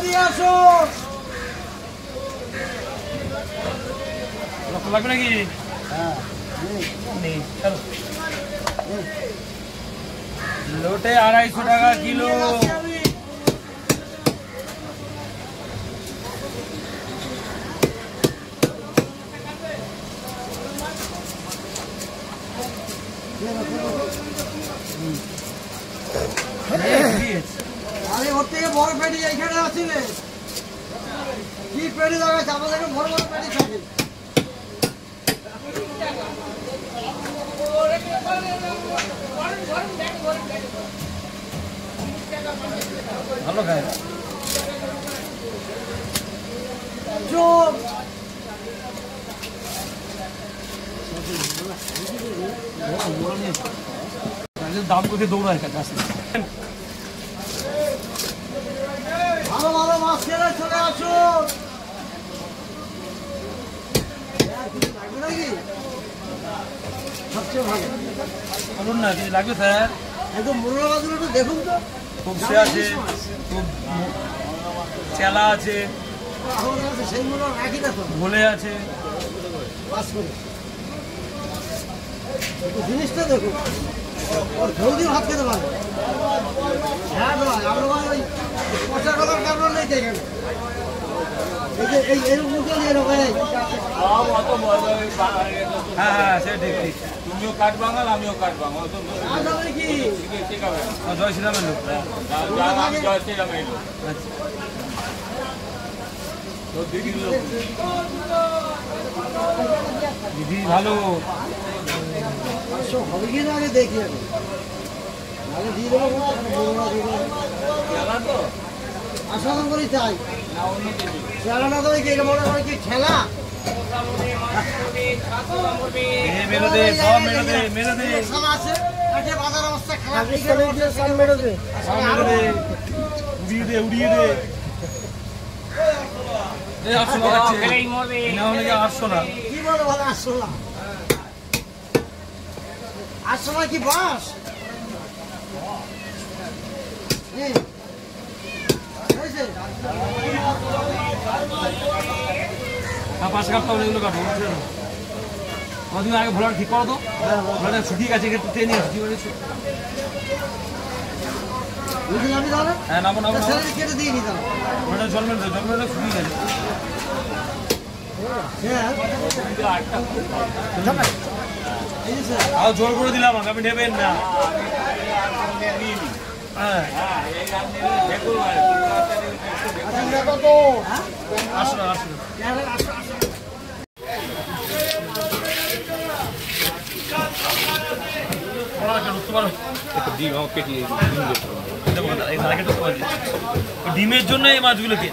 দিয়ে আসো। লাগবে নাকি? হ্যাঁ লোটে 250 টাকা কিলো। আরে ওর থেকে বড় পেটি এইখানে আছে রে। কি পেটি লাগাচ্ছে আমাদের বড় বড় পেটি থাকে। ভালো খায় চুপ। দাম করতে দৌড়ায় কাছে। ভালো ভালো মাছ খেলে চলে আসো। নাকি সবচেয়ে ভালো বলুন না কিছু লাগবে স্যার? একদম মোরলা মাছগুলো একটু দেখুন তো। খুব সে আছে, খুব চেলা আছে, আমাদের কাছে সেই মোরলা রাখি না তো। ভোলে আছে। পাস করে একটু জিনিসটা দেখুন। ওর জলদি ভাত খেতে পারবে। হ্যাঁ নয় আমরা ওই পচা কলার কারণ নেই তো এখানে। এই যে এরকম মুখে এরকম হ্যাঁ হ্যাঁ সে ঠিক ঠিক। তুমিও কাঠ বাঙাল, আমিও কাঠ বাঙাল। কি ঠিক হবে। জয় শ্রীরামের লোক। আমি জয় শ্রীরামের লোক। তোর দিদির লোক। দিদি ভালো। হবে কি না আগে দেখি আমি নাহলে দিয়ে দেবো খেলা তো আসাদন করি চাই না অন্য কিছু। খেলা না দেবে কি এটা মনে করে কি খেলা। মেরে দে, সব মেরে দে, মেরে দে, খেলা আছে একটা বাজার অবস্থা খেলা সব মেরে দে, উড়িয়ে দে, উড়িয়ে দে। এই 800 লাগাচ্ছে। না হলে 800 না। কি বলো ভালো 800 না 800 না কি বাস পাঁচ কাপ তাহলে এগুলো কাটো। তুমি আগে ভোলাটা ঠিক করো তো। ভোলাটা শুকিয়ে গেছে, একটু টেনে আসছি। হ্যাঁ নামো নামো নামো। কেটে দিয়ে নিতাম ভোলাটা জল মেরে জল মেরে শুকিয়ে গেছে। আর জোর করে দিলাম, আমি নেবেন না। হ্যাঁ 800 ডিমের জন্য এই মাছগুলোকে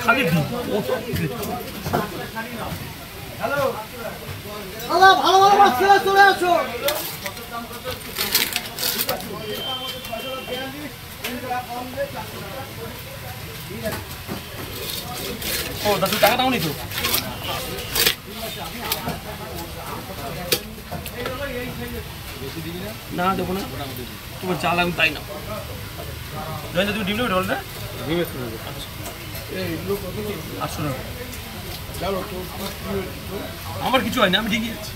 খালি ডিম। ভালো ভালো মাছ খেলে চলে আসো। ও দাদু টাকা দাও নি তো? না দেবো না, তোমার চা লাগবে তাই না। তুমি ডিম নেবে ডলটা? 800 টাকা। আমার কিছু হয়নি, আমি ঠিকই আছি।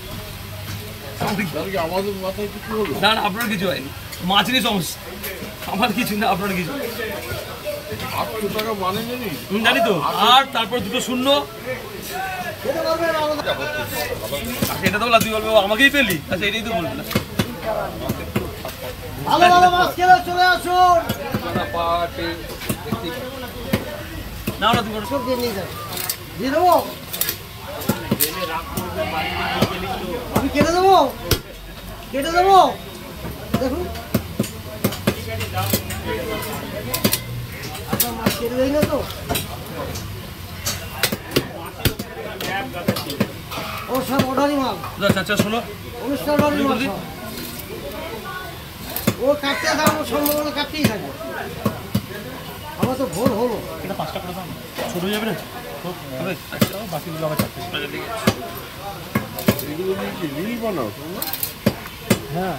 না না আপনার কিছু হয়নি, মাছ নিয়ে সমস্যা। আমার কিছু না, আপনার কিছু। 800 টাকা মানে জানি তো। আর তারপর দুটো শূন্য। সেটা তো বলা, তুই বলবো আমাকেই পেলি। আচ্ছা এটাই তো বলবি না। ভালো ভালো মাছ খেলে চলে আসুন। না না তুমি সব দিয়ে নিয়ে যান, দিয়ে দেবো। আমি কেটে দেবো, কেটে দেবো। দেখুন আপনার মাছ কেটে দেয় না তো। ও সব অর্ডারি মাল। আচ্ছা শোনো, অনুষ্ঠান বাড়ির মাল সব। ও কাটতে থাকবো, সম্ভাবনা কাটতেই থাকবো। আমার তো ভোর হলো। এটা 5 টাকা করে দাম, ছোট হয়ে যাবে না? বাকিগুলো আবার 4 টাকা দিয়ে। এগুলো নিয়ে কি রিল বানাও? হ্যাঁ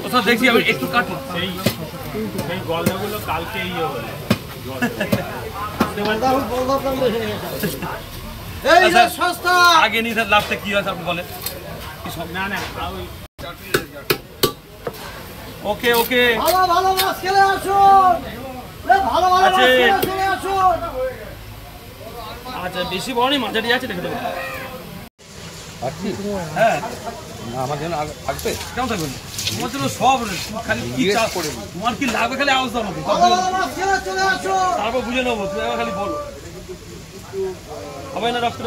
ওটা দেখছি আমি একটু কাটি সেই গলদাগুলো কালকে ইয়ে হলো এই যে সস্তা আগে নিয়ে লাভটা কি হয় আপনি বলেন না না ওই ওকে ওকে ভালো ভালো মাছ খেলে আসুন ভালো ভালো মাছ আছে। খেলে চলে আসুন আচ্ছা বেশি বড় নেই মাঝারি আছে দেখে দেবো আসছি হ্যাঁ না আমার জন্য আসবে কেমন থাকবেন তোমার জন্য সব খালি কি জিজ্ঞেস চাপ করে তোমার কি লাগবে খালি আওয়াজ দাও আমাকে ভালো ভালো মাছ খেলে চলে আসুন তারপর বুঝে নেবো তুমি এবার খালি বলো হবে না ডক্টর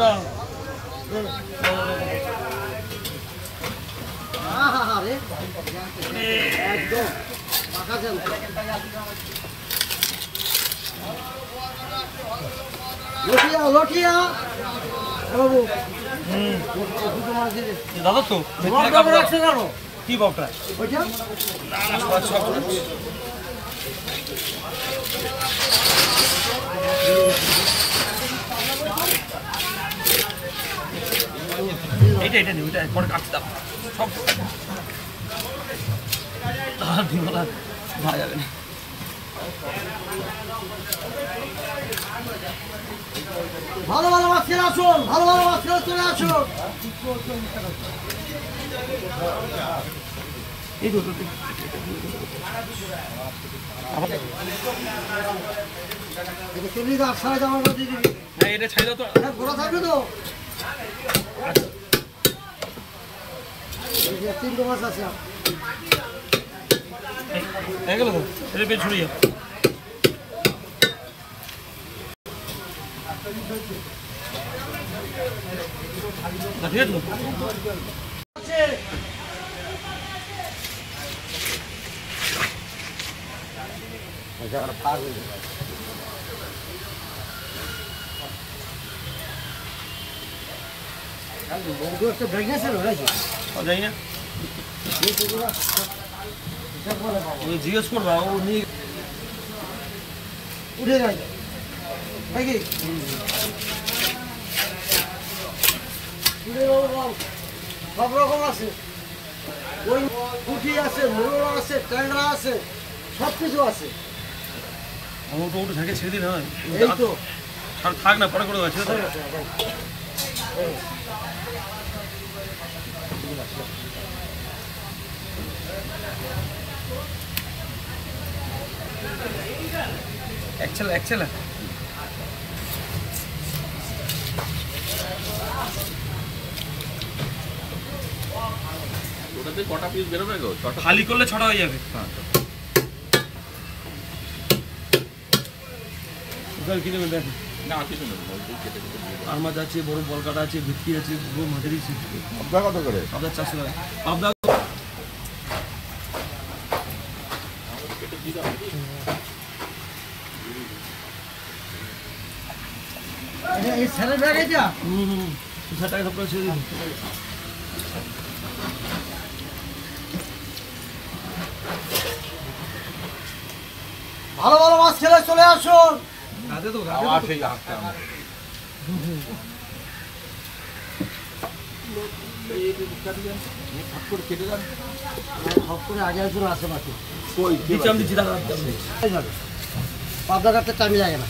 আরে একদম পাকা যান লটিয়া লটিয়া বাবু দুটো মাছ দিলে দাদা তো বড় রাখছে কেন কি বকটা ওইটা এইটা এটা নিই ওইটা পরে কাটতে দাও সব আর ডিমলা ভালো যাবে না ভালো ভালো মাছ খেলে আসুন ভালো ভালো মাছ খেলে চলে আসুন এই দুটো এটা চল্লিশ আর সাড়ে আমার দিয়ে দিবি হ্যাঁ এটা ছাই দাও তো হ্যাঁ গোড়া থাকবে তো এই যে তিনটে মাছ আছে হয়ে গেল তো এটা বেশ ছড়িয়ে যাও না ঠিক আছে তো বন্ধু একটা ব্রেক আছে নাকি যাই না ওই জিজ্ঞেস করবা ও নিয়ে উঠে যায় নাকি সব রকম আছে ওই পুঁটি আছে মোড় আছে ট্যাংরা আছে সব কিছু আছে আমার তো ওটা থাকে ছেড়ে দিন হয় এই তো থাক না পরে করে দেওয়া ছেড়ে দাও এক ছেলে ওটাতে কটা পিস বেরোবে গো ছটা খালি করলে ছটা হয়ে যাবে ওখানে কিনে দেখ না কিছু নেই বলতে কেটে কেটে দিয়ে দাও। আর মাছ আছে বড় বলকাটা আছে ভিটকি আছে বড় মাঝারি আপনার কত করে পাবদার 400 টাকা পাবদা এই ছেলে ব্যাগ এটা 60 টাকা সব ছেড়ে দিন ভালো ভালো মাছ খেলে চলে আসুন গাদে তো আবার সেই আসতে আমার সব করে আগে একজন আসে বাকি দিচ্ছি আমি দিচ্ছি টাকা পাবদা কাটতে টাইম লাগে না